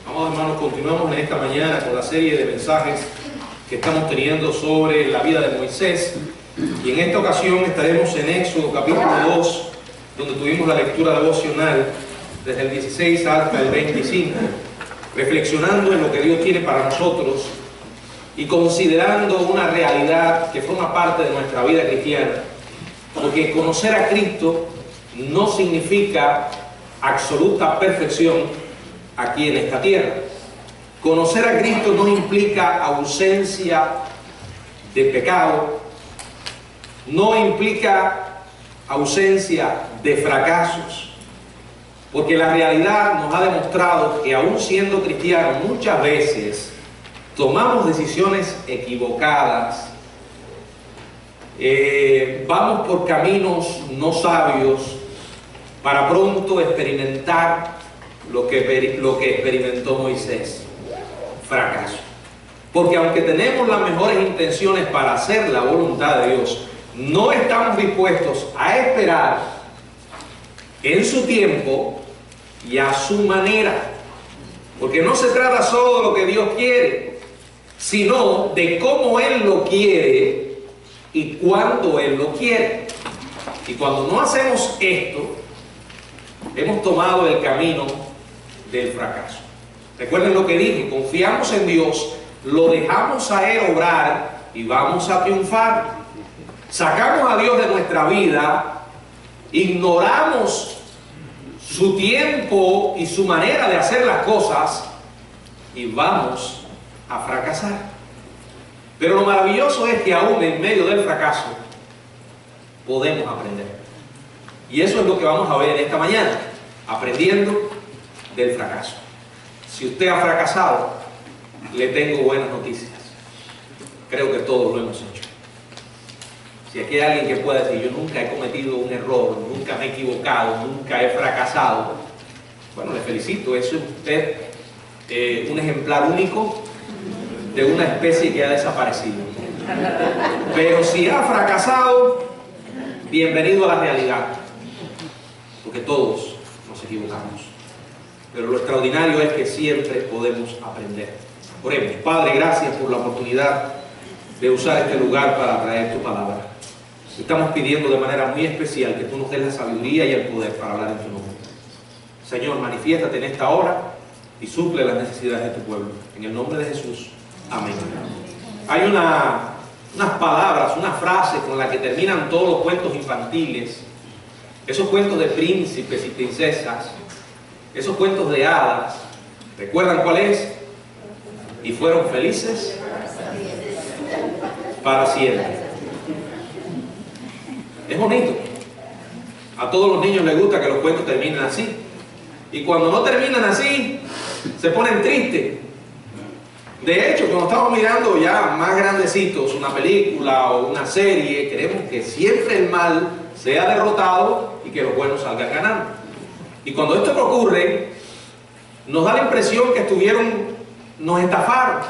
Amados hermanos, continuamos en esta mañana con la serie de mensajes que estamos teniendo sobre la vida de Moisés, y en esta ocasión estaremos en Éxodo capítulo 2, donde tuvimos la lectura devocional desde el 16 hasta el 25, reflexionando en lo que Dios tiene para nosotros y considerando una realidad que forma parte de nuestra vida cristiana, porque conocer a Cristo no significa absoluta perfección aquí en esta tierra. Conocer a Cristo no implica ausencia de pecado, no implica ausencia de fracasos, porque la realidad nos ha demostrado que aún siendo cristianos muchas veces tomamos decisiones equivocadas, vamos por caminos no sabios para pronto experimentar lo que experimentó Moisés: fracaso. Porque aunque tenemos las mejores intenciones para hacer la voluntad de Dios, no estamos dispuestos a esperar en su tiempo y a su manera. Porque no se trata solo de lo que Dios quiere, sino de cómo Él lo quiere y cuándo Él lo quiere. Y cuando no hacemos esto, hemos tomado el camino del fracaso. Recuerden lo que dije: confiamos en Dios, lo dejamos a Él obrar y vamos a triunfar. Sacamos a Dios de nuestra vida, ignoramos su tiempo y su manera de hacer las cosas y vamos a fracasar. Pero lo maravilloso es que aún en medio del fracaso podemos aprender. Y eso es lo que vamos a ver en esta mañana, aprendiendo del fracaso. Si usted ha fracasado, le tengo buenas noticias. Creo que todos lo hemos hecho. Si aquí hay alguien que pueda decir: yo nunca he cometido un error, nunca me he equivocado, nunca he fracasado, bueno, le felicito. Eso es usted un ejemplar único de una especie que ha desaparecido. Pero si ha fracasado, bienvenido a la realidad, porque todos nos equivocamos. Pero lo extraordinario es que siempre podemos aprender. Oremos. Padre, gracias por la oportunidad de usar este lugar para traer tu palabra. Estamos pidiendo de manera muy especial que tú nos des la sabiduría y el poder para hablar en tu nombre. Señor, manifiéstate en esta hora y suple las necesidades de tu pueblo. En el nombre de Jesús. Amén. Hay unas palabras, una frase con la que terminan todos los cuentos infantiles, esos cuentos de príncipes y princesas, esos cuentos de hadas. ¿Recuerdan cuál es? Y fueron felices para siempre. Es bonito. A todos los niños les gusta que los cuentos terminen así. Y cuando no terminan así, se ponen tristes. De hecho, cuando estamos mirando ya más grandecitos una película o una serie, queremos que siempre el mal sea derrotado y que los buenos salgan ganando. Y cuando esto ocurre, nos da la impresión que nos estafaron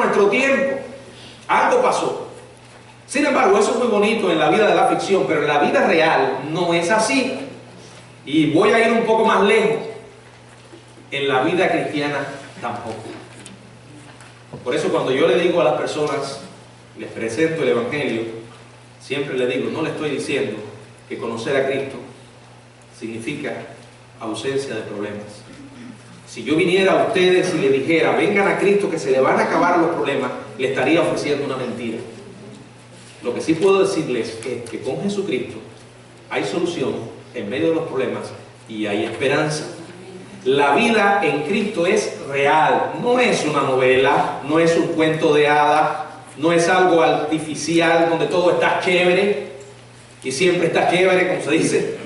nuestro tiempo. Algo pasó. Sin embargo, eso es muy bonito en la vida de la ficción, pero en la vida real no es así. Y voy a ir un poco más lejos. En la vida cristiana tampoco. Por eso cuando yo le digo a las personas, les presento el Evangelio, siempre les digo: no le estoy diciendo que conocer a Cristo significa ausencia de problemas. Si yo viniera a ustedes y les dijera: vengan a Cristo que se le van a acabar los problemas, le estaría ofreciendo una mentira. Lo que sí puedo decirles es que con Jesucristo hay solución en medio de los problemas y hay esperanza. La vida en Cristo es real, no es una novela, no es un cuento de hadas, no es algo artificial donde todo está chévere y siempre está chévere, como se dice.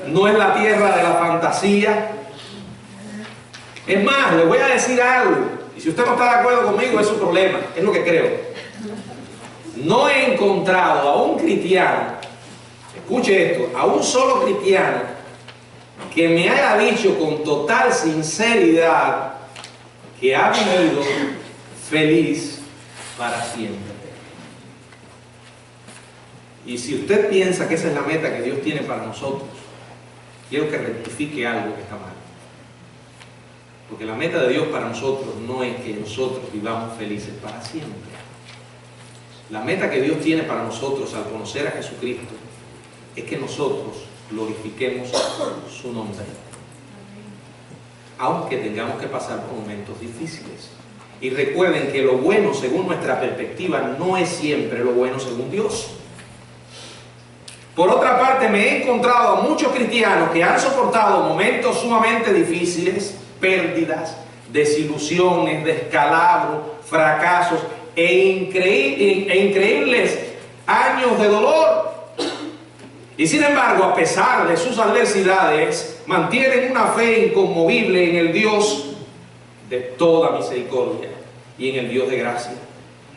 No es la tierra de la fantasía. Es más, le voy a decir algo, y si usted no está de acuerdo conmigo, es su problema, es lo que creo. No he encontrado a un cristiano, escuche esto, a un solo cristiano que me haya dicho con total sinceridad que ha vivido feliz para siempre. Y si usted piensa que esa es la meta que Dios tiene para nosotros, quiero que rectifique algo que está mal. Porque la meta de Dios para nosotros no es que nosotros vivamos felices para siempre. La meta que Dios tiene para nosotros al conocer a Jesucristo es que nosotros glorifiquemos su nombre, aunque tengamos que pasar por momentos difíciles. Y recuerden que lo bueno según nuestra perspectiva no es siempre lo bueno según Dios. Por otra parte, me he encontrado a muchos cristianos que han soportado momentos sumamente difíciles, pérdidas, desilusiones, descalabros, fracasos e increíbles años de dolor. Y sin embargo, a pesar de sus adversidades, mantienen una fe inconmovible en el Dios de toda misericordia y en el Dios de gracia.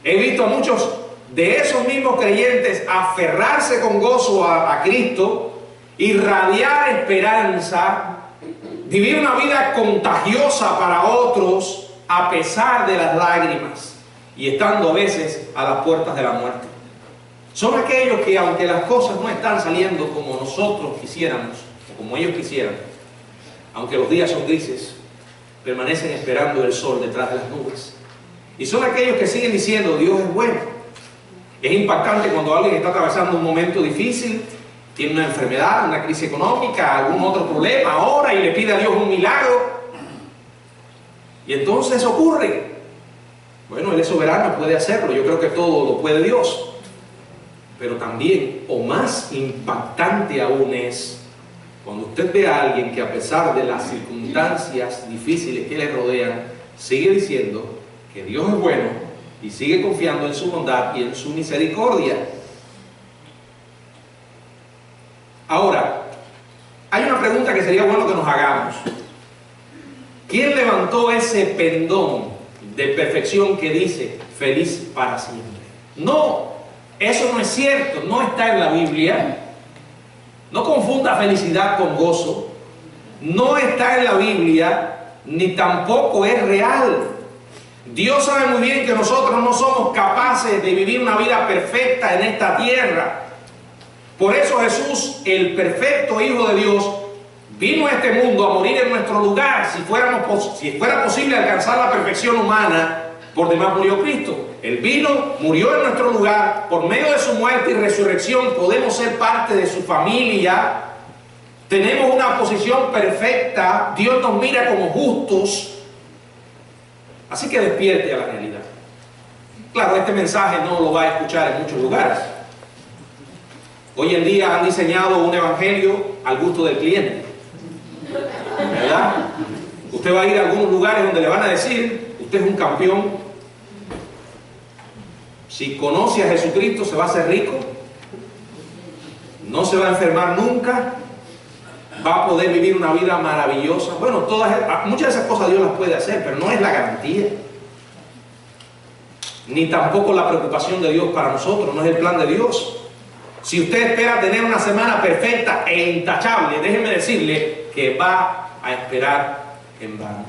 He visto a muchos de esos mismos creyentes aferrarse con gozo a Cristo, irradiar esperanza, vivir una vida contagiosa para otros a pesar de las lágrimas y estando a veces a las puertas de la muerte. Son aquellos que, aunque las cosas no están saliendo como nosotros quisiéramos o como ellos quisieran, aunque los días son grises, permanecen esperando el sol detrás de las nubes. Y son aquellos que siguen diciendo: Dios es bueno. Es impactante cuando alguien está atravesando un momento difícil, tiene una enfermedad, una crisis económica, algún otro problema, ora y le pide a Dios un milagro. Y entonces ocurre. Bueno, Él es soberano, puede hacerlo. Yo creo que todo lo puede Dios. Pero también, o más impactante aún, es cuando usted ve a alguien que, a pesar de las circunstancias difíciles que le rodean, sigue diciendo que Dios es bueno y sigue confiando en su bondad y en su misericordia. Ahora, hay una pregunta que sería bueno que nos hagamos. ¿Quién levantó ese pendón de perfección que dice feliz para siempre? No, eso no es cierto, no está en la Biblia. No confunda felicidad con gozo. No está en la Biblia, ni tampoco es real. Dios sabe muy bien que nosotros no somos capaces de vivir una vida perfecta en esta tierra. Por eso Jesús, el perfecto Hijo de Dios, vino a este mundo a morir en nuestro lugar. Si fuera posible alcanzar la perfección humana, por demás murió Cristo. Él vino, murió en nuestro lugar. Por medio de su muerte y resurrección podemos ser parte de su familia. Tenemos una posición perfecta. Dios nos mira como justos. Así que despierte a la realidad. Claro, este mensaje no lo va a escuchar en muchos lugares. Hoy en día han diseñado un evangelio al gusto del cliente, ¿verdad? Usted va a ir a algunos lugares donde le van a decir: usted es un campeón. Si conoce a Jesucristo se va a hacer rico, no se va a enfermar nunca, va a poder vivir una vida maravillosa. Bueno, muchas de esas cosas Dios las puede hacer, pero no es la garantía. Ni tampoco la preocupación de Dios para nosotros, no es el plan de Dios. Si usted espera tener una semana perfecta e intachable, déjeme decirle que va a esperar en vano.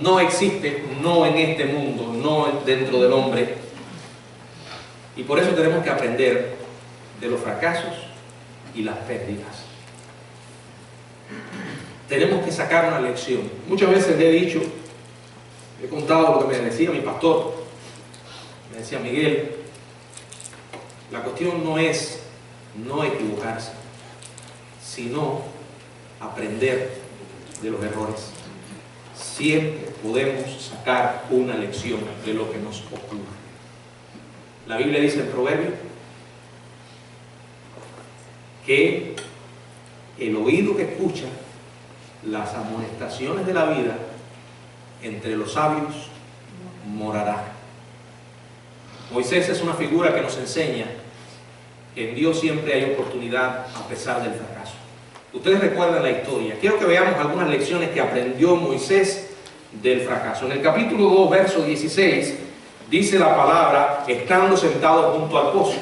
No existe, no en este mundo, no dentro del hombre. Y por eso tenemos que aprender de los fracasos y las pérdidas. Tenemos que sacar una lección. Muchas veces le he dicho, he contado lo que me decía mi pastor. Me decía: Miguel, la cuestión no es no equivocarse, sino aprender de los errores. Siempre podemos sacar una lección de lo que nos ocurre. La Biblia dice en Proverbios que el oído que escucha las amonestaciones de la vida entre los sabios morará. Moisés es una figura que nos enseña que en Dios siempre hay oportunidad a pesar del fracaso. Ustedes recuerdan la historia. Quiero que veamos algunas lecciones que aprendió Moisés del fracaso. En el capítulo 2, verso 16, dice la palabra: estando sentado junto al pozo.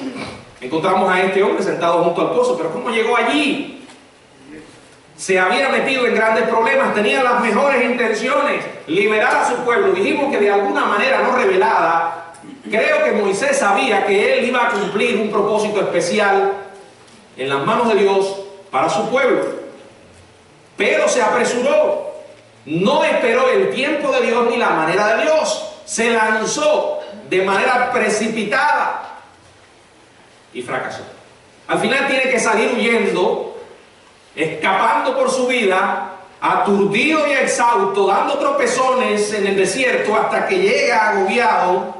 Encontramos a este hombre sentado junto al pozo, pero ¿cómo llegó allí? Se había metido en grandes problemas, tenía las mejores intenciones, liberar a su pueblo. Dijimos que de alguna manera no revelada. Creo que Moisés sabía que él iba a cumplir un propósito especial en las manos de Dios para su pueblo, pero se apresuró. No esperó el tiempo de Dios ni la manera de Dios. Se lanzó de manera precipitada y fracasó. Al final tiene que salir huyendo, escapando por su vida, aturdido y exhausto, dando tropezones en el desierto hasta que llega agobiado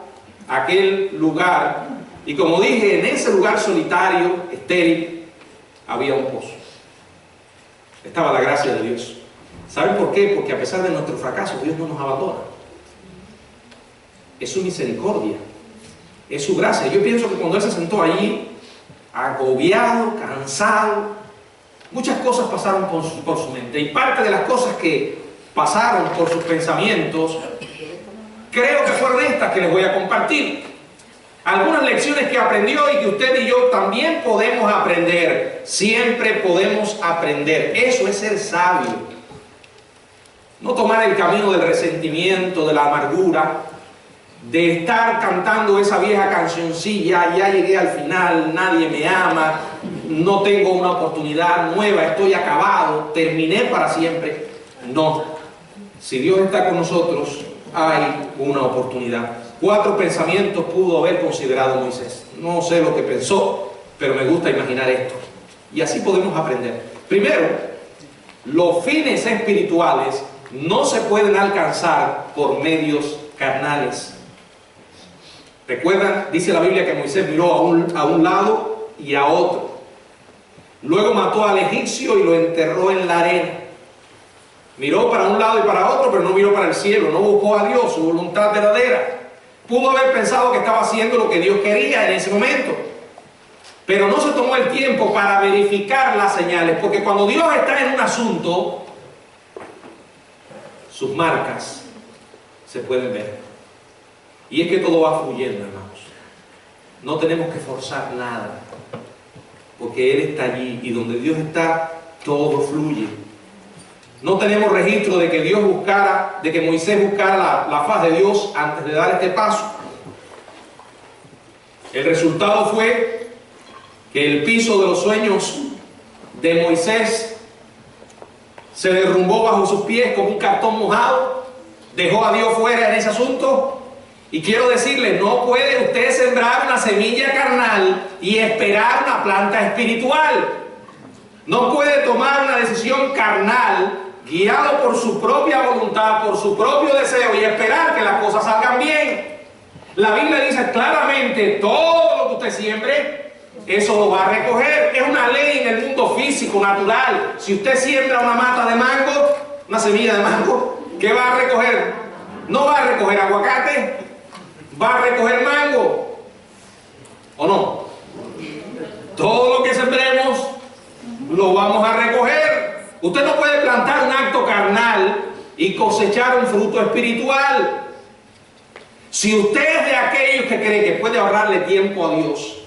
a aquel lugar. Y como dije, en ese lugar solitario, estéril, había un pozo. Estaba la gracia de Dios. ¿Saben por qué? Porque a pesar de nuestros fracasos, Dios no nos abandona. Es su misericordia, es su gracia. Yo pienso que cuando Él se sentó allí, agobiado, cansado, muchas cosas pasaron por su mente. Y parte de las cosas que pasaron por sus pensamientos, creo que fueron estas que les voy a compartir. Algunas lecciones que aprendió y que usted y yo también podemos aprender. Siempre podemos aprender. Eso es ser sabio. No tomar el camino del resentimiento, de la amargura, de estar cantando esa vieja cancioncilla, ya llegué al final, nadie me ama, no tengo una oportunidad nueva, estoy acabado, terminé para siempre. No. Si Dios está con nosotros, hay una oportunidad. 4 pensamientos pudo haber considerado Moisés. No sé lo que pensó, pero me gusta imaginar esto. Y así podemos aprender. Primero, los fines espirituales no se pueden alcanzar por medios carnales. ¿Recuerdan? Dice la Biblia que Moisés miró a un lado y a otro. Luego mató al egipcio y lo enterró en la arena. Miró para un lado y para otro, pero no miró para el cielo. No buscó a Dios, su voluntad verdadera. Pudo haber pensado que estaba haciendo lo que Dios quería en ese momento, pero no se tomó el tiempo para verificar las señales, porque cuando Dios está en un asunto, sus marcas se pueden ver. Y es que todo va fluyendo, hermanos. No tenemos que forzar nada, porque Él está allí, y donde Dios está, todo fluye. No tenemos registro de que Moisés buscara la faz de Dios antes de dar este paso. El resultado fue que el piso de los sueños de Moisés se derrumbó bajo sus pies como un cartón mojado. Dejó a Dios fuera en ese asunto. Y quiero decirle, no puede usted sembrar una semilla carnal y esperar una planta espiritual. No puede tomar una decisión carnal guiado por su propia voluntad, por su propio deseo, y esperar que las cosas salgan bien. La Biblia dice claramente, todo lo que usted siembre, eso lo va a recoger. Es una ley en el mundo físico, natural. Si usted siembra una mata de mango, una semilla de mango, ¿qué va a recoger? No va a recoger aguacate, va a recoger mango. ¿O no? Todo lo que sembremos, lo vamos a recoger. Usted no puede plantar un acto carnal y cosechar un fruto espiritual. Si usted es de aquellos que cree que puede ahorrarle tiempo a Dios,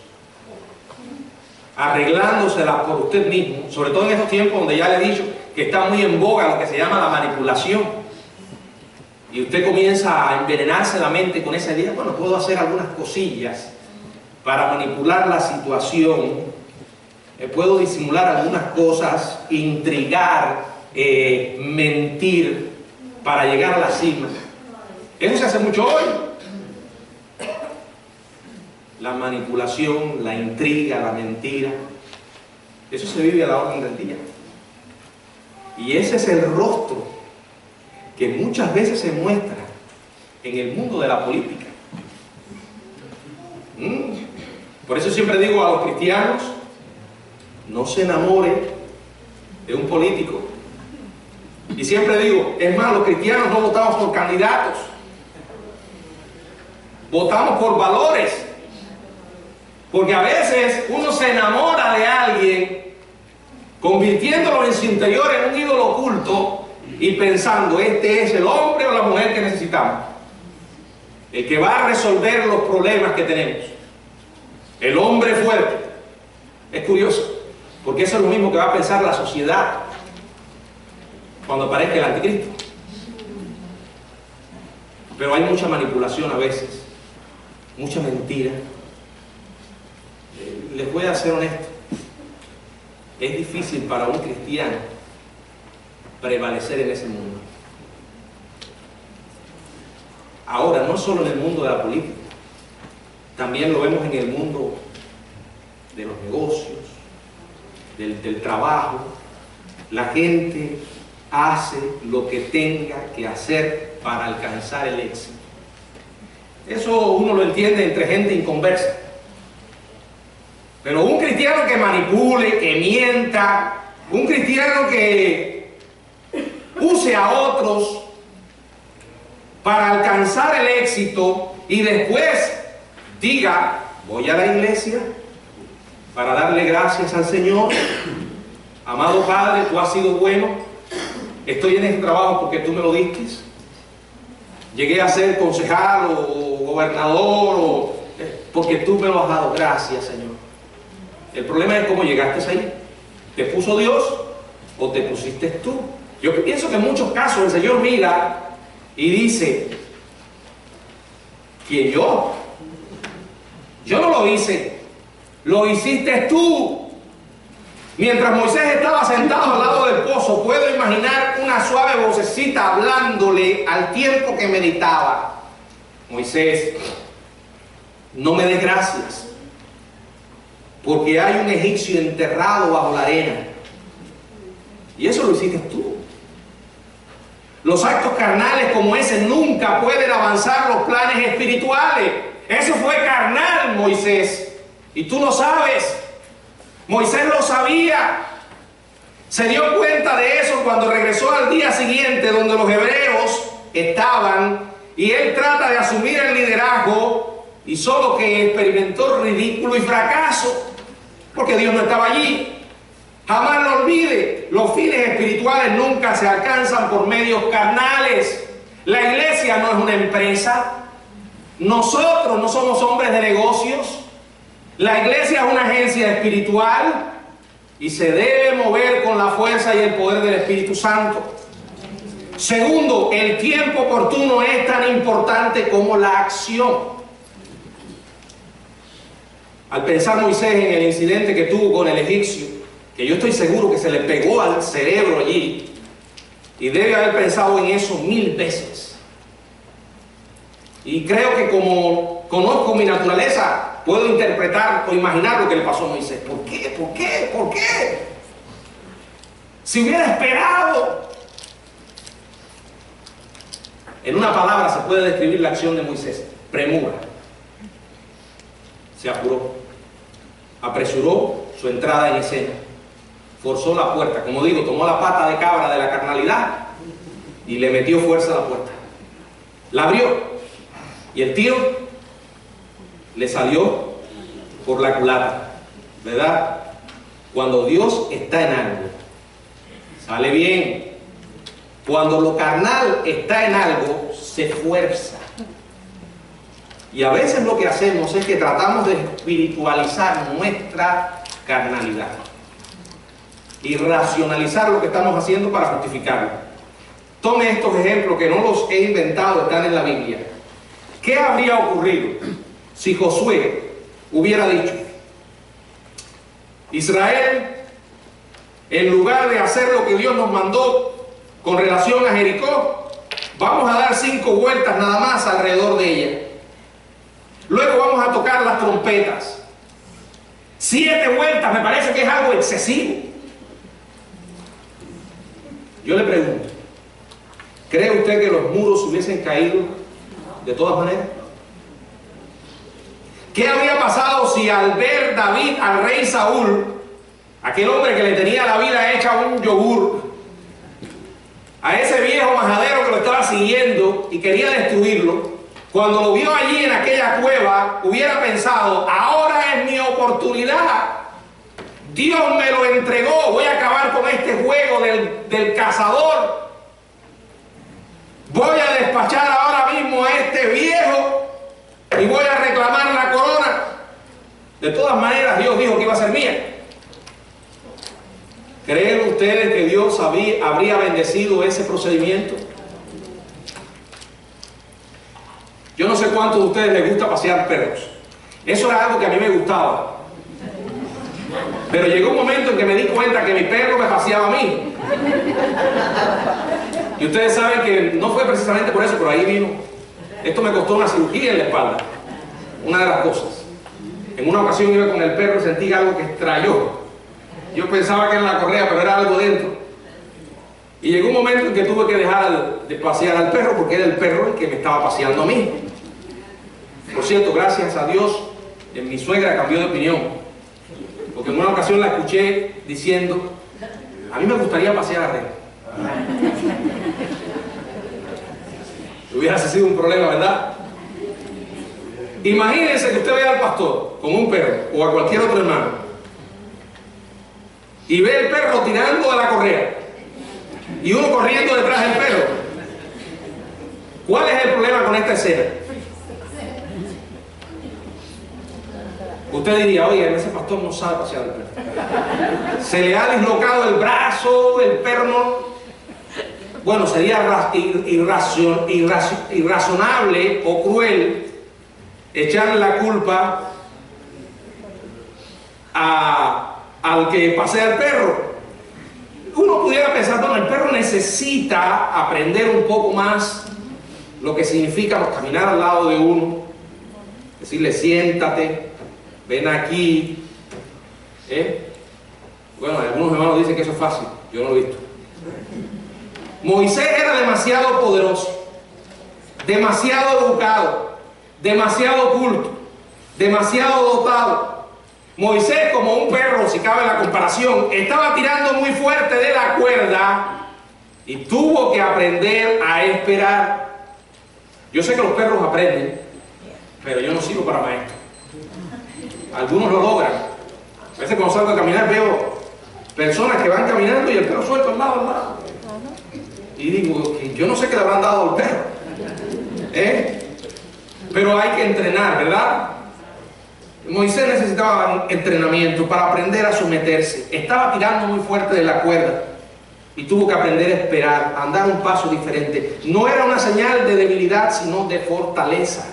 arreglándosela por usted mismo, sobre todo en estos tiempos donde ya le he dicho que está muy en boga lo que se llama la manipulación, y usted comienza a envenenarse la mente con esa idea, bueno, puedo hacer algunas cosillas para manipular la situación, puedo disimular algunas cosas, intrigar, mentir para llegar a la cima. Eso se hace mucho hoy. La manipulación, la intriga, la mentira, eso se vive a la orden del día. Y ese es el rostro que muchas veces se muestra en el mundo de la política. Por eso siempre digo a los cristianos, no se enamore de un político. Y siempre digo, es más, los cristianos no votamos por candidatos, votamos por valores. Porque a veces uno se enamora de alguien, convirtiéndolo en su interior en un ídolo oculto y pensando, este es el hombre o la mujer que necesitamos, el que va a resolver los problemas que tenemos, el hombre fuerte. Es curioso, porque eso es lo mismo que va a pensar la sociedad cuando aparezca el anticristo. Pero hay mucha manipulación a veces, mucha mentira. Les voy a ser honesto, es difícil para un cristiano prevalecer en ese mundo. Ahora, no solo en el mundo de la política, también lo vemos en el mundo de los negocios, del trabajo. La gente hace lo que tenga que hacer para alcanzar el éxito. Eso uno lo entiende entre gente inconversa. Pero un cristiano que manipule, que mienta, un cristiano que use a otros para alcanzar el éxito y después diga, voy a la iglesia para darle gracias al Señor. Amado Padre, tú has sido bueno. Estoy en este trabajo porque tú me lo diste. Llegué a ser concejal o gobernador porque tú me lo has dado. Gracias, Señor. El problema es cómo llegaste ahí. ¿Te puso Dios o te pusiste tú? Yo pienso que en muchos casos el Señor mira y dice, ¿quién yo? Yo no lo hice, lo hiciste tú. Mientras Moisés estaba sentado al lado del pozo, puedo imaginar una suave vocecita hablándole al tiempo que meditaba. Moisés, no me des gracias, porque hay un egipcio enterrado bajo la arena. Y eso lo hiciste tú. Los actos carnales como ese nunca pueden avanzar los planes espirituales. Eso fue carnal, Moisés. Y tú lo sabes. Moisés lo sabía. Se dio cuenta de eso cuando regresó al día siguiente donde los hebreos estaban y él trata de asumir el liderazgo y solo que experimentó ridículo y fracaso porque Dios no estaba allí. Jamás lo olvide, los fines espirituales nunca se alcanzan por medios carnales. La iglesia no es una empresa. Nosotros no somos hombres de negocios. La iglesia es una agencia espiritual y se debe mover con la fuerza y el poder del Espíritu Santo. Segundo, el tiempo oportuno es tan importante como la acción. Al pensar Moisés en el incidente que tuvo con el egipcio, que yo estoy seguro que se le pegó al cerebro allí, y debe haber pensado en eso 1000 veces. Y creo que como conozco mi naturaleza, puedo interpretar o imaginar lo que le pasó a Moisés. ¿Por qué? ¿Por qué? ¿Por qué? Si hubiera esperado. En una palabra se puede describir la acción de Moisés: premura. Se apuró, apresuró su entrada en escena, forzó la puerta, como digo, tomó la pata de cabra de la carnalidad y le metió fuerza a la puerta. La abrió y el tiro le salió por la culata, ¿verdad? Cuando Dios está en algo, sale bien. Cuando lo carnal está en algo, se fuerza. Y a veces lo que hacemos es que tratamos de espiritualizar nuestra carnalidad y racionalizar lo que estamos haciendo para justificarlo. Tome estos ejemplos que no los he inventado, están en la Biblia. ¿Qué habría ocurrido si Josué hubiera dicho: Israel, en lugar de hacer lo que Dios nos mandó con relación a Jericó, vamos a dar 5 vueltas nada más alrededor de ella? Luego vamos a tocar las trompetas. 7 vueltas me parece que es algo excesivo. Yo le pregunto, ¿cree usted que los muros hubiesen caído de todas maneras? ¿Qué habría pasado si al ver David al rey Saúl, aquel hombre que le tenía la vida hecha un yogur, a ese viejo majadero que lo estaba siguiendo y quería destruirlo, cuando lo vio allí en aquella cueva, hubiera pensado: ahora es mi oportunidad, Dios me lo entregó, voy a acabar con este juego del cazador, voy a despachar ahora mismo a este viejo y voy a reclamar la corona? De todas maneras, Dios dijo que iba a ser mía. ¿Creen ustedes que Dios habría bendecido ese procedimiento? Yo no sé cuántos de ustedes les gusta pasear perros. Eso era algo que a mí me gustaba. Pero llegó un momento en que me di cuenta que mi perro me paseaba a mí. Y ustedes saben que no fue precisamente por eso, pero ahí vino. Esto me costó una cirugía en la espalda. Una de las cosas. En una ocasión iba con el perro y sentí algo que estrelló. Yo pensaba que era la correa, pero era algo dentro. Y llegó un momento en que tuve que dejar de pasear al perro, porque era el perro el que me estaba paseando a mí. Por cierto, gracias a Dios, mi suegra cambió de opinión. Porque en una ocasión la escuché diciendo: a mí me gustaría pasear a Rey. Hubiese sido un problema, ¿verdad? Imagínense que usted vea al pastor con un perro o a cualquier otro hermano y ve el perro tirando de la correa y uno corriendo detrás del perro. ¿Cuál es el problema con esta escena? Usted diría: oye, ese pastor no sabe pasear al perro. Se le ha dislocado el brazo, el perro no... Bueno, sería irrazonable o cruel echarle la culpa al que pasea al perro. Uno pudiera pensar: bueno, el perro necesita aprender un poco más lo que significa caminar al lado de uno, decirle: siéntate, ven aquí. Bueno, algunos hermanos dicen que eso es fácil, yo no lo he visto. Moisés era demasiado poderoso, demasiado educado, demasiado culto, demasiado dotado. Moisés, como un perro, si cabe la comparación, estaba tirando muy fuerte de la cuerda y tuvo que aprender a esperar. Yo sé que los perros aprenden, pero yo no sirvo para maestro. Algunos lo logran. A veces cuando salgo a caminar veo personas que van caminando y el perro suelto al lado. Y digo, yo no sé qué le habrán dado al perro. Pero hay que entrenar, ¿verdad? Moisés necesitaba entrenamiento para aprender a someterse. Estaba tirando muy fuerte de la cuerda y tuvo que aprender a esperar, a andar un paso diferente. No era una señal de debilidad, sino de fortaleza.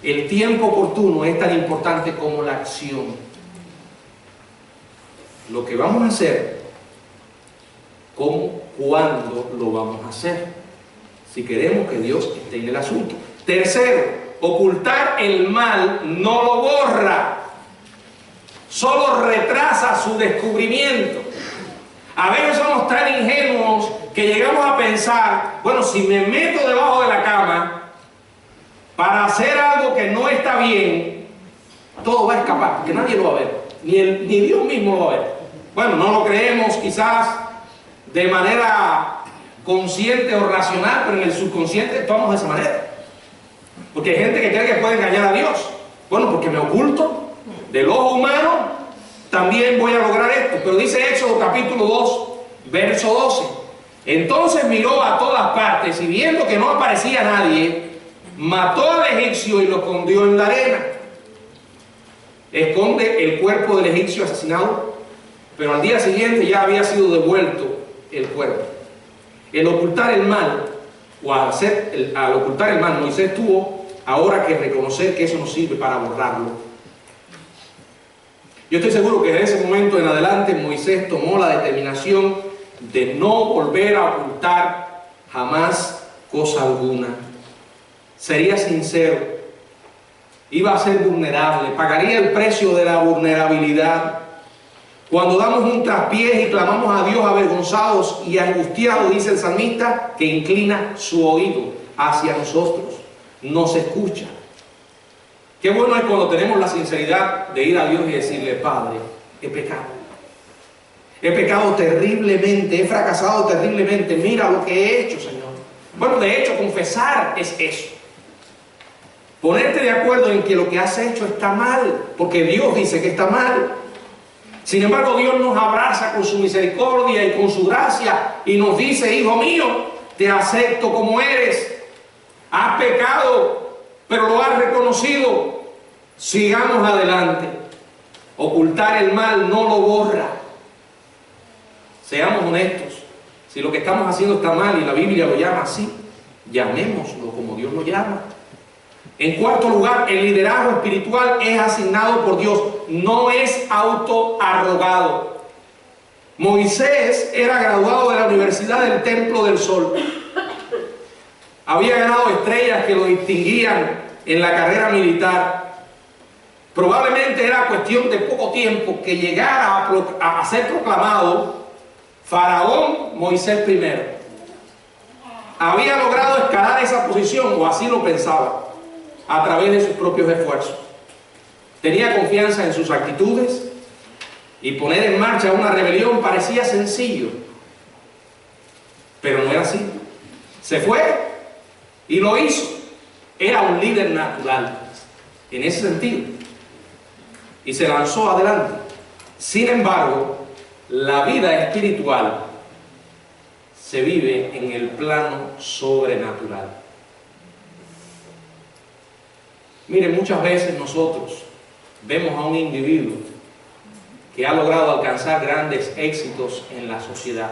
El tiempo oportuno es tan importante como la acción. Lo que vamos a hacer, ¿cómo, cuándo lo vamos a hacer? Si queremos que Dios esté en el asunto. Tercero, ocultar el mal no lo borra, solo retrasa su descubrimiento. A veces somos tan ingenuos que llegamos a pensar: bueno, si me meto debajo de la cama para hacer algo que no está bien, todo va a escapar, porque nadie lo va a ver, ni Dios mismo lo va a ver. Bueno, no lo creemos quizás de manera consciente o racional, pero en el subconsciente actuamos de esa manera. Porque hay gente que cree que puede engañar a Dios. Bueno, porque me oculto del ojo humano, también voy a lograr esto. Pero dice Éxodo capítulo 2, verso 12. Entonces miró a todas partes y viendo que no aparecía nadie, mató al egipcio y lo escondió en la arena. Esconde el cuerpo del egipcio asesinado, pero al día siguiente ya había sido devuelto el cuerpo. El ocultar el mal, o al ocultar el mal, Moisés tuvo ahora que reconocer que eso no sirve para borrarlo. Yo estoy seguro que desde ese momento en adelante Moisés tomó la determinación de no volver a ocultar jamás cosa alguna. Sería sincero, iba a ser vulnerable, pagaría el precio de la vulnerabilidad. Cuando damos un traspiés y clamamos a Dios avergonzados y angustiados, dice el salmista, que inclina su oído hacia nosotros, nos escucha. Qué bueno es cuando tenemos la sinceridad de ir a Dios y decirle: Padre, he pecado. He pecado terriblemente, he fracasado terriblemente, mira lo que he hecho, Señor. Bueno, de hecho, confesar es eso. Ponerte de acuerdo en que lo que has hecho está mal, porque Dios dice que está mal. Sin embargo, Dios nos abraza con su misericordia y con su gracia y nos dice: hijo mío, te acepto como eres. Has pecado, pero lo has reconocido. Sigamos adelante. Ocultar el mal no lo borra. Seamos honestos. Si lo que estamos haciendo está mal y la Biblia lo llama así, llamémoslo como Dios lo llama. En cuarto lugar, el liderazgo espiritual es asignado por Dios, no es autoarrogado. Moisés era graduado de la Universidad del Templo del Sol. había ganado estrellas que lo distinguían en la carrera militar. Probablemente era cuestión de poco tiempo que llegara a ser proclamado Faraón Moisés I. Había logrado escalar esa posición, o así lo pensaba, a través de sus propios esfuerzos. Tenía confianza en sus actitudes y poner en marcha una rebelión parecía sencillo, pero no era así. Se fue y lo hizo. Era un líder natural en ese sentido y se lanzó adelante. Sin embargo, la vida espiritual se vive en el plano sobrenatural. Miren, muchas veces nosotros vemos a un individuo que ha logrado alcanzar grandes éxitos en la sociedad,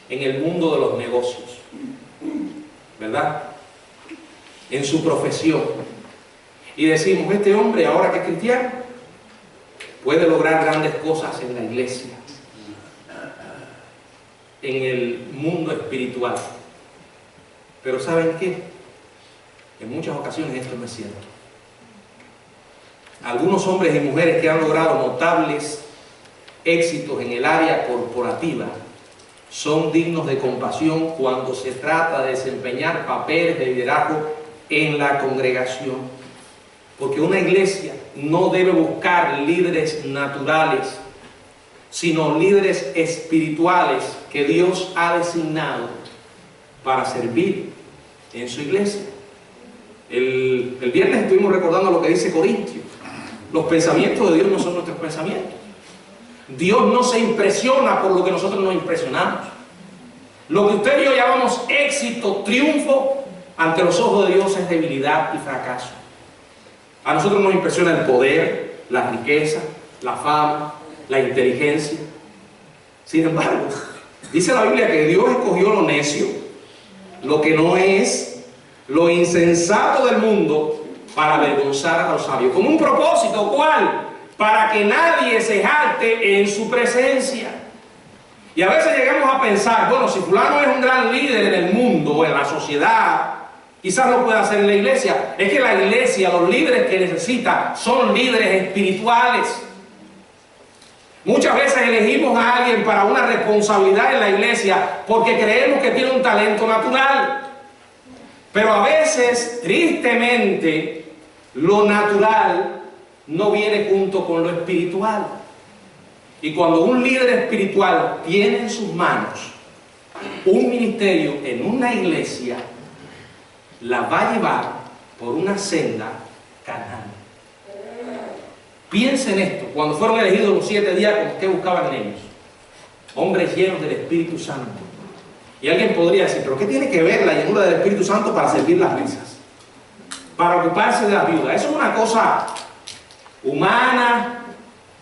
en el mundo de los negocios, ¿verdad? En su profesión. Y decimos, este hombre, ahora que es cristiano, puede lograr grandes cosas en la iglesia, en el mundo espiritual. Pero ¿saben qué? En muchas ocasiones esto no es cierto. Algunos hombres y mujeres que han logrado notables éxitos en el área corporativa son dignos de compasión cuando se trata de desempeñar papeles de liderazgo en la congregación. Porque una iglesia no debe buscar líderes naturales, sino líderes espirituales que Dios ha designado para servir en su iglesia. El viernes estuvimos recordando lo que dice Corintios. Los pensamientos de Dios no son nuestros pensamientos. Dios no se impresiona por lo que nosotros nos impresionamos. Lo que usted y yo llamamos éxito, triunfo, ante los ojos de Dios es debilidad y fracaso. A nosotros nos impresiona el poder, la riqueza, la fama, la inteligencia. Sin embargo, dice la Biblia que Dios escogió lo necio, lo que no es, lo insensato del mundo, para avergonzar a los sabios. Con un propósito, ¿cuál? Para que nadie se jacte en su presencia. Y a veces llegamos a pensar, bueno, si fulano es un gran líder en el mundo o en la sociedad, quizás lo pueda hacer en la iglesia. Es que la iglesia, los líderes que necesita son líderes espirituales. Muchas veces elegimos a alguien para una responsabilidad en la iglesia porque creemos que tiene un talento natural. Pero a veces, tristemente, lo natural no viene junto con lo espiritual. Y cuando un líder espiritual tiene en sus manos un ministerio en una iglesia, la va a llevar por una senda carnal. Piensen esto, cuando fueron elegidos los 7 diáconos, ¿qué buscaban ellos? Hombres llenos del Espíritu Santo. Y alguien podría decir, ¿pero qué tiene que ver la llenura del Espíritu Santo para servir las misas? Para ocuparse de la viuda. Eso es una cosa humana,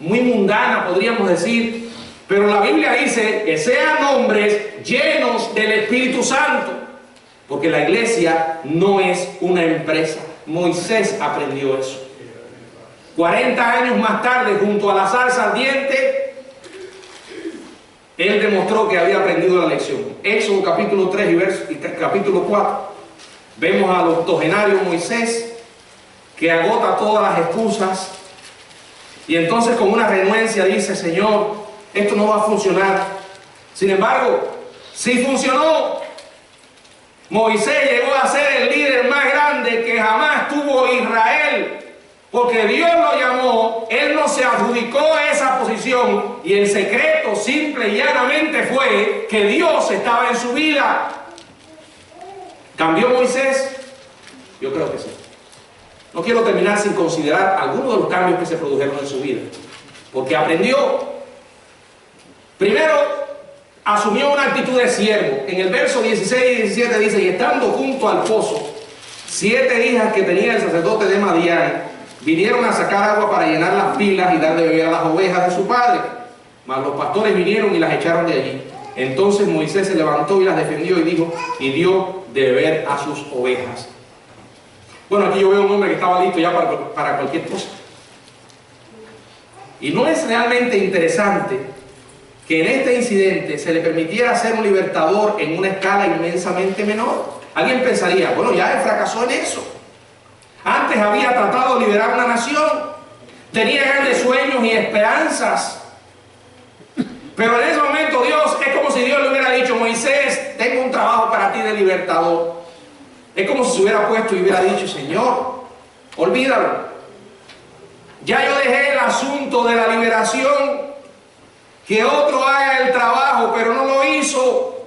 muy mundana, podríamos decir. Pero la Biblia dice que sean hombres llenos del Espíritu Santo. Porque la iglesia no es una empresa. Moisés aprendió eso. 40 años más tarde, junto a la zarza ardiente, él demostró que había aprendido la lección. Éxodo capítulo 3 y capítulo 4. Vemos al octogenario Moisés que agota todas las excusas y entonces con una renuencia dice, Señor, esto no va a funcionar. Sin embargo, sí funcionó. Moisés llegó a ser el líder más grande que jamás tuvo Israel. Porque Dios lo llamó, él no se adjudicó esa posición y el secreto simple y llanamente fue que Dios estaba en su vida. ¿Cambió Moisés? Yo creo que sí. No quiero terminar sin considerar algunos de los cambios que se produjeron en su vida. Porque aprendió. Primero, asumió una actitud de siervo. En el verso 16 y 17 dice, y estando junto al pozo, 7 hijas que tenía el sacerdote de Madián, vinieron a sacar agua para llenar las pilas y dar de beber a las ovejas de su padre. Mas los pastores vinieron y las echaron de allí. Entonces Moisés se levantó y las defendió y dijo, y dio de beber a sus ovejas. Bueno, aquí yo veo un hombre que estaba listo ya para cualquier cosa. Y no es realmente interesante que en este incidente se le permitiera ser un libertador en una escala inmensamente menor? Alguien pensaría, bueno, ya él fracasó en eso. Antes había tratado de liberar una nación, tenía grandes sueños y esperanzas. Pero en ese momento Dios, es como si Dios le hubiera dicho: Moisés, tengo un trabajo para ti de libertador. Es como si se hubiera puesto y hubiera dicho: Señor, olvídalo. Ya yo dejé el asunto de la liberación, que otro haga el trabajo, pero no lo hizo.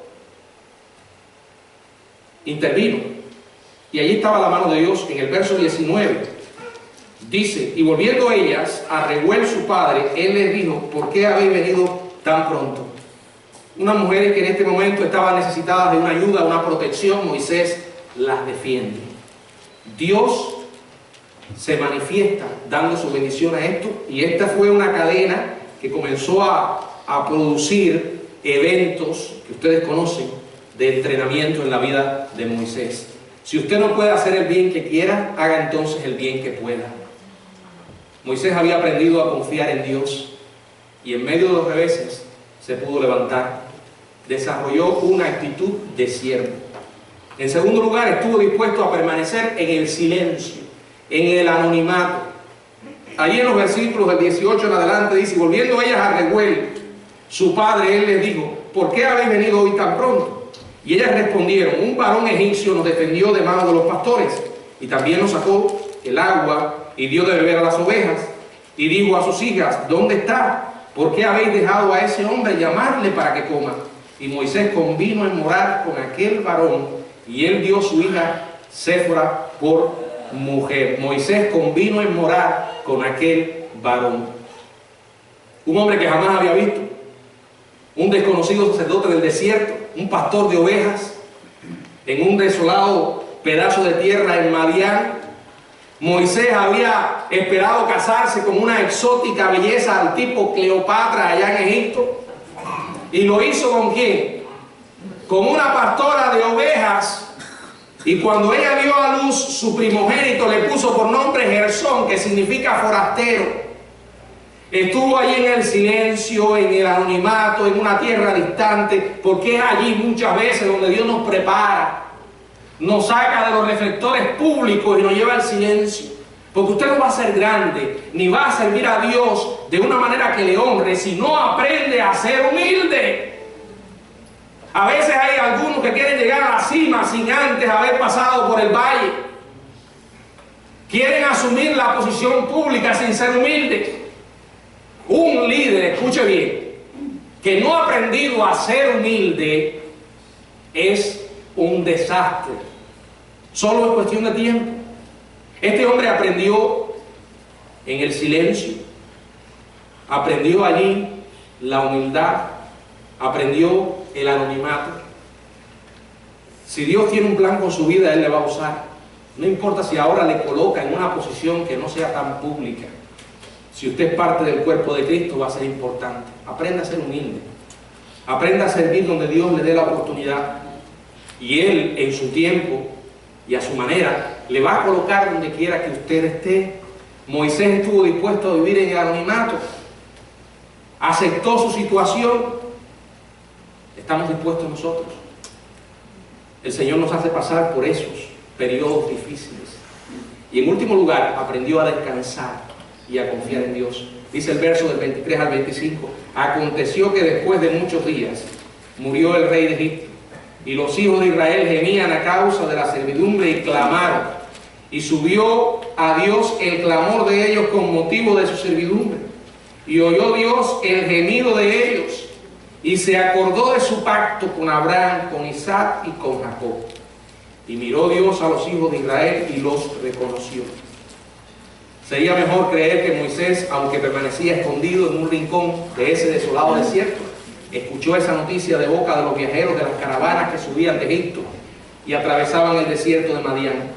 Intervino. Y allí estaba la mano de Dios. En el verso 19 dice: y volviendo ellas a Reuel su padre, él les dijo: ¿por qué habéis venido tan pronto? Unas mujeres que en este momento estaban necesitadas de una ayuda, una protección. Moisés las defiende. Dios se manifiesta dando su bendición a esto, y esta fue una cadena que comenzó a producir eventos que ustedes conocen de entrenamiento en la vida de Moisés. Si usted no puede hacer el bien que quiera, haga entonces el bien que pueda. Moisés había aprendido a confiar en Dios, y en medio de los reveses se pudo levantar. Desarrolló una actitud de siervo. En segundo lugar, estuvo dispuesto a permanecer en el silencio, en el anonimato. Allí en los versículos del 18 en adelante dice: volviendo ellas a Reuel su padre, él les dijo: ¿por qué habéis venido hoy tan pronto? Y ellas respondieron: un varón egipcio nos defendió de mano de los pastores, y también nos sacó el agua y dio de beber a las ovejas. Y dijo a sus hijas: ¿dónde está? ¿Por qué habéis dejado a ese hombre llamarle para que coma? Y Moisés convino en morar con aquel varón, y él dio su hija Séfora por mujer. Moisés convino en morar con aquel varón. Un hombre que jamás había visto, un desconocido sacerdote del desierto, un pastor de ovejas, en un desolado pedazo de tierra en Madián. Moisés había esperado casarse con una exótica belleza al tipo Cleopatra allá en Egipto. ¿Y lo hizo con quién? Con una pastora de ovejas. Y cuando ella dio a luz, su primogénito le puso por nombre Gersón, que significa forastero. Estuvo allí en el silencio, en el anonimato, en una tierra distante, porque es allí muchas veces donde Dios nos prepara, nos saca de los reflectores públicos y nos lleva al silencio. Porque usted no va a ser grande, ni va a servir a Dios de una manera que le honre, si no aprende a ser humilde. A veces hay algunos que quieren llegar a la cima sin antes haber pasado por el valle. Quieren asumir la posición pública sin ser humildes. Un líder, escuche bien, que no ha aprendido a ser humilde es un desastre. Solo es cuestión de tiempo. Este hombre aprendió en el silencio, aprendió allí la humildad, aprendió el anonimato. Si Dios tiene un plan con su vida, Él le va a usar. No importa si ahora le coloca en una posición que no sea tan pública. Si usted es parte del cuerpo de Cristo, va a ser importante. Aprenda a ser humilde. Aprenda a servir donde Dios le dé la oportunidad. Y Él, en su tiempo y a su manera, le va a colocar donde quiera que usted esté. Moisés estuvo dispuesto a vivir en el anonimato. Aceptó su situación. ¿Estamos dispuestos nosotros? El Señor nos hace pasar por esos periodos difíciles. Y en último lugar, aprendió a descansar y a confiar en Dios. Dice el verso del 23 al 25: aconteció que después de muchos días murió el rey de Egipto, y los hijos de Israel gemían a causa de la servidumbre y clamaron, y subió a Dios el clamor de ellos con motivo de su servidumbre, y oyó Dios el gemido de ellos, y se acordó de su pacto con Abraham, con Isaac y con Jacob. Y miró Dios a los hijos de Israel y los reconoció. Sería mejor creer que Moisés, aunque permanecía escondido en un rincón de ese desolado desierto, escuchó esa noticia de boca de los viajeros de las caravanas que subían de Egipto y atravesaban el desierto de Madián.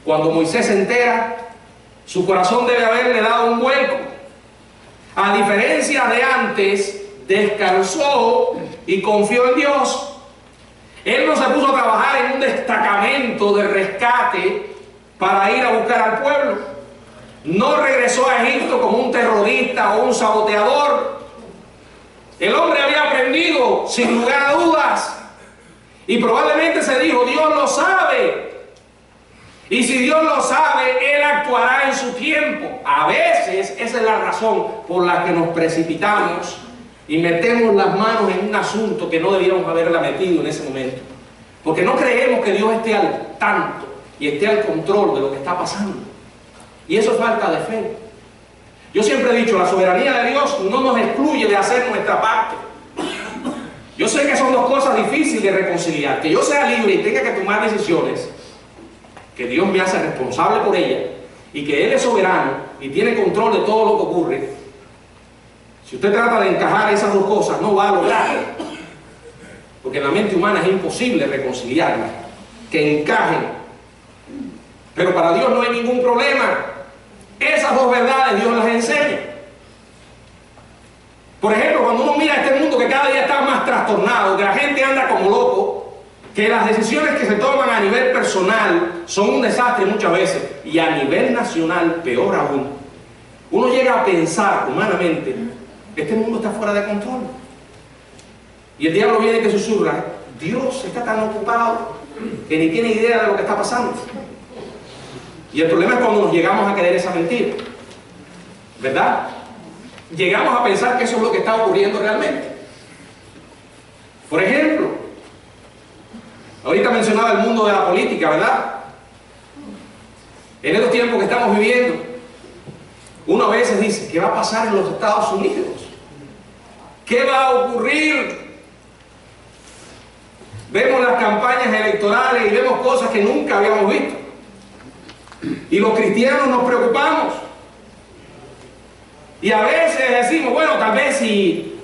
Cuando Moisés se entera, su corazón debe haberle dado un vuelco. A diferencia de antes, descansó y confió en Dios. Él no se puso a trabajar en un destacamento de rescate para ir a buscar al pueblo. No regresó a Egipto como un terrorista o un saboteador. El hombre había dijo, sin lugar a dudas. Y probablemente se dijo, Dios lo sabe. Y si Dios lo sabe, Él actuará en su tiempo. A veces esa es la razón por la que nos precipitamos y metemos las manos en un asunto que no debíamos haberla metido en ese momento. Porque no creemos que Dios esté al tanto y esté al control de lo que está pasando. Y eso es falta de fe. Yo siempre he dicho, la soberanía de Dios no nos excluye de hacer nuestra parte. Yo sé que son dos cosas difíciles de reconciliar. Que yo sea libre y tenga que tomar decisiones, que Dios me hace responsable por ellas, y que Él es soberano y tiene control de todo lo que ocurre. Si usted trata de encajar esas dos cosas, no va a lograrlo. Porque en la mente humana es imposible reconciliarlas, que encajen. Pero para Dios no hay ningún problema. Esas dos verdades Dios las enseña. Por ejemplo, cuando uno mira este mundo que cada día está más trastornado, que la gente anda como loco, que las decisiones que se toman a nivel personal son un desastre muchas veces, y a nivel nacional peor aún, uno llega a pensar humanamente, este mundo está fuera de control. Y el diablo viene que susurra, Dios está tan ocupado que ni tiene idea de lo que está pasando. Y el problema es cuando nos llegamos a creer esa mentira, ¿verdad? Llegamos a pensar que eso es lo que está ocurriendo realmente. Por ejemplo, ahorita mencionaba el mundo de la política, ¿verdad? En estos tiempos que estamos viviendo, uno a veces dice, ¿qué va a pasar en los Estados Unidos? ¿Qué va a ocurrir? Vemos las campañas electorales y vemos cosas que nunca habíamos visto. Y los cristianos nos preocupamos. Y a veces decimos, bueno, tal vez si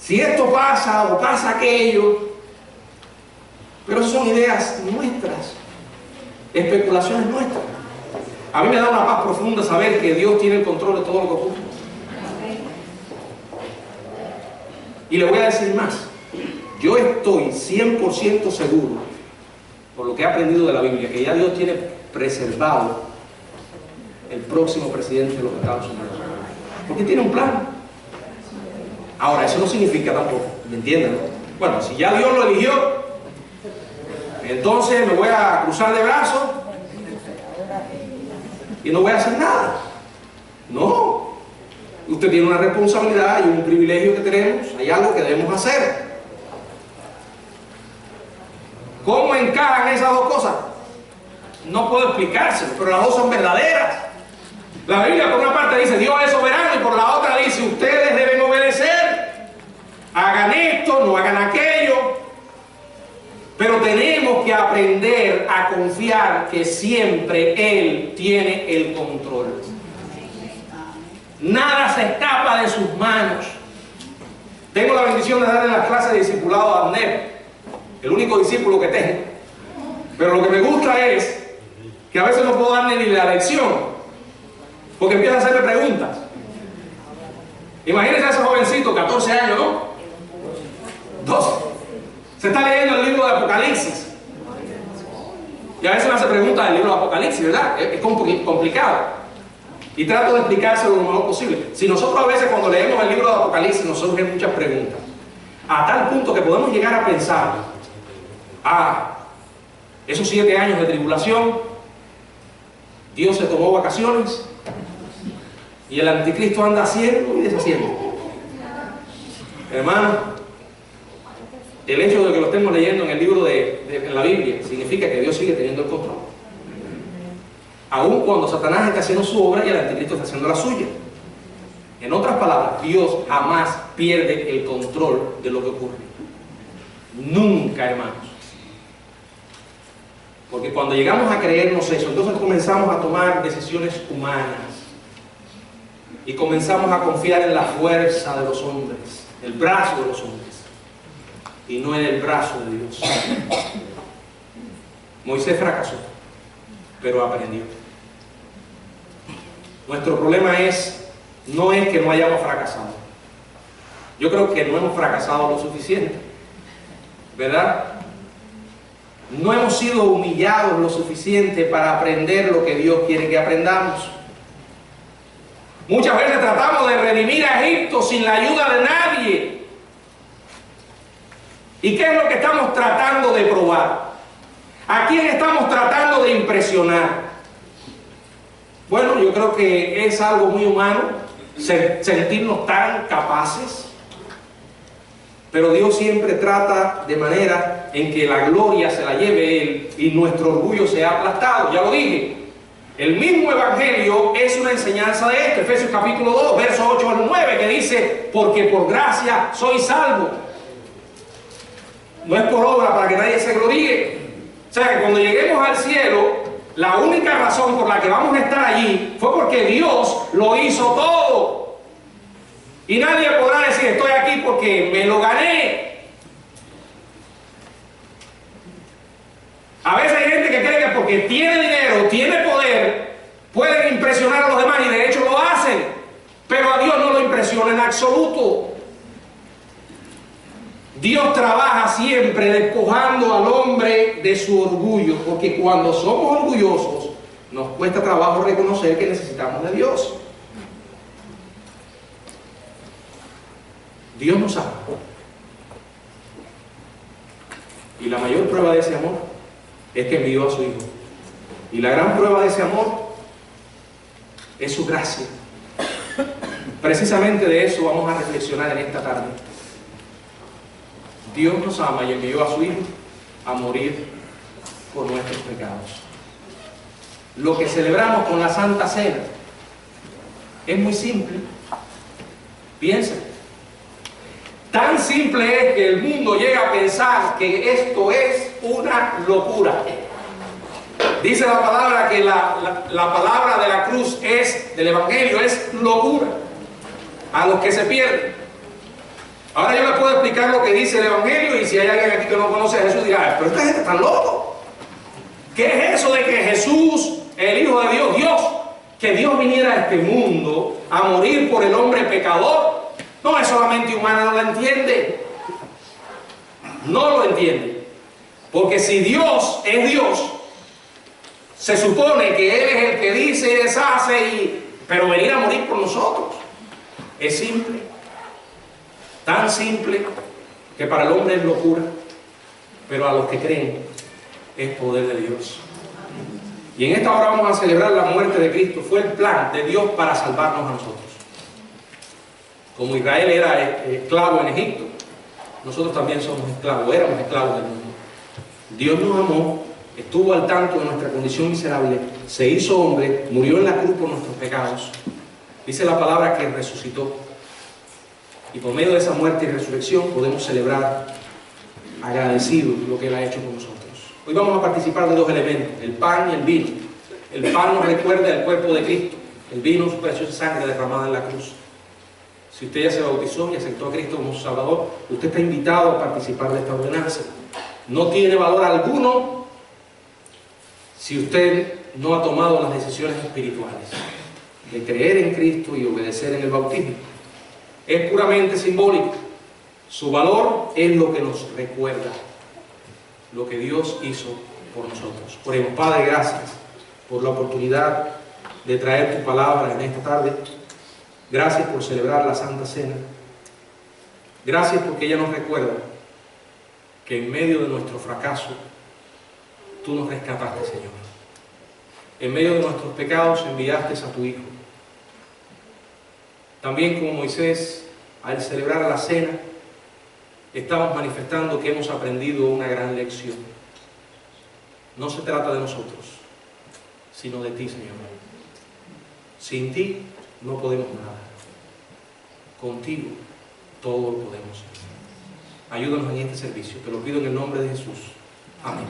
esto pasa o pasa aquello. Pero son ideas nuestras, especulaciones nuestras. A mí me da una paz profunda saber que Dios tiene el control de todo lo que ocurre. Y le voy a decir más. Yo estoy 100% seguro, por lo que he aprendido de la Biblia, que ya Dios tiene preservado el próximo presidente de los Estados Unidos. Porque tiene un plan. Ahora, eso no significa tampoco, ¿me entienden? Bueno, si ya Dios lo eligió, entonces me voy a cruzar de brazos y no voy a hacer nada. No. Usted tiene una responsabilidad y un privilegio que tenemos. Hay algo que debemos hacer. ¿Cómo encajan esas dos cosas? No puedo explicárselo, pero las dos son verdaderas. La Biblia por una parte dice Dios es soberano y por la otra dice ustedes deben obedecer. Hagan esto, no hagan aquello. Pero tenemos que aprender a confiar que siempre Él tiene el control. Nada se escapa de sus manos. Tengo la bendición de darle las clases de discipulado a Abner, el único discípulo que tengo. Pero lo que me gusta es que a veces no puedo darle ni la lección, porque empieza a hacerme preguntas. Imagínense a ese jovencito, 14 años, ¿no? 12. Se está leyendo el libro de Apocalipsis. Y a veces me hace preguntas del libro de Apocalipsis, ¿verdad? Es complicado. Y trato de explicárselo lo mejor posible. Si nosotros a veces cuando leemos el libro de Apocalipsis nos surgen muchas preguntas, a tal punto que podemos llegar a pensar, esos 7 años de tribulación, Dios se tomó vacaciones y el anticristo anda haciendo y deshaciendo. Hermano, el hecho de que lo estemos leyendo en el libro en la Biblia significa que Dios sigue teniendo el control. Aun cuando Satanás está haciendo su obra y el anticristo está haciendo la suya. En otras palabras, Dios jamás pierde el control de lo que ocurre. Nunca, hermanos. Porque cuando llegamos a creernos eso, entonces comenzamos a tomar decisiones humanas. Y comenzamos a confiar en la fuerza de los hombres, el brazo de los hombres, y no en el brazo de Dios. Moisés fracasó, pero aprendió. Nuestro problema no es que no hayamos fracasado. Yo creo que no hemos fracasado lo suficiente, ¿verdad? No hemos sido humillados lo suficiente para aprender lo que Dios quiere que aprendamos. Muchas veces tratamos de redimir a Egipto sin la ayuda de nadie. ¿Y qué es lo que estamos tratando de probar? ¿A quién estamos tratando de impresionar? Bueno, yo creo que es algo muy humano sentirnos tan capaces, pero Dios siempre trata de manera en que la gloria se la lleve Él y nuestro orgullo sea aplastado. Ya lo dije, el mismo Evangelio es una enseñanza de esto. Efesios capítulo 2, versos 8 al 9, que dice: porque por gracia soy salvo. No es por obra, para que nadie se gloríe. O sea que cuando lleguemos al cielo, la única razón por la que vamos a estar allí fue porque Dios lo hizo todo. Y nadie podrá decir: estoy aquí porque me lo gané. A veces hay gente que cree que porque tiene dinero, tiene poder, pueden impresionar a los demás, y de hecho lo hacen, pero a Dios no lo impresiona en absoluto. Dios trabaja siempre despojando al hombre de su orgullo, porque cuando somos orgullosos nos cuesta trabajo reconocer que necesitamos de Dios. Dios nos ama, y la mayor prueba de ese amor es que envió a su Hijo, y la gran prueba de ese amor es su gracia. Precisamente de eso vamos a reflexionar en esta tarde. Dios nos ama y envió a su Hijo a morir por nuestros pecados. Lo que celebramos con la Santa Cena es muy simple. Piensen. Tan simple es que el mundo llega a pensar que esto es una locura. Dice la palabra que la palabra de la cruz del Evangelio es locura a los que se pierden. Ahora yo les puedo explicar lo que dice el Evangelio, y si hay alguien aquí que no conoce a Jesús dirá: pero esta gente está loco. ¿Qué es eso de que Jesús, el Hijo de Dios, que Dios viniera a este mundo a morir por el hombre pecador? No, es solamente humana, no lo entiende. No lo entiende. Porque si Dios es Dios, se supone que Él es el que dice y deshace, pero venir a morir por nosotros es simple. Tan simple que para el hombre es locura, pero a los que creen es poder de Dios. Y en esta hora vamos a celebrar la muerte de Cristo. Fue el plan de Dios para salvarnos a nosotros. Como Israel era esclavo en Egipto, nosotros también somos esclavos, éramos esclavos del mundo. Dios nos amó, estuvo al tanto de nuestra condición miserable, se hizo hombre, murió en la cruz por nuestros pecados. Dice la palabra que resucitó. Y por medio de esa muerte y resurrección podemos celebrar agradecidos lo que Él ha hecho con nosotros. Hoy vamos a participar de dos elementos: el pan y el vino. El pan nos recuerda el cuerpo de Cristo, el vino su preciosa sangre derramada en la cruz. Si usted ya se bautizó y aceptó a Cristo como su Salvador, usted está invitado a participar de esta ordenanza. No tiene valor alguno si usted no ha tomado las decisiones espirituales de creer en Cristo y obedecer en el bautismo. Es puramente simbólico. Su valor es lo que nos recuerda lo que Dios hizo por nosotros. Oremos. Padre, gracias por la oportunidad de traer tu palabra en esta tarde. Gracias por celebrar la Santa Cena. Gracias porque ella nos recuerda que en medio de nuestro fracaso tú nos rescataste, Señor. En medio de nuestros pecados enviaste a tu Hijo. También como Moisés, al celebrar la cena, estamos manifestando que hemos aprendido una gran lección. No se trata de nosotros, sino de ti, Señor. Sin ti no podemos nada. Contigo todo lo podemos. Ayúdanos en este servicio. Te lo pido en el nombre de Jesús. Amén.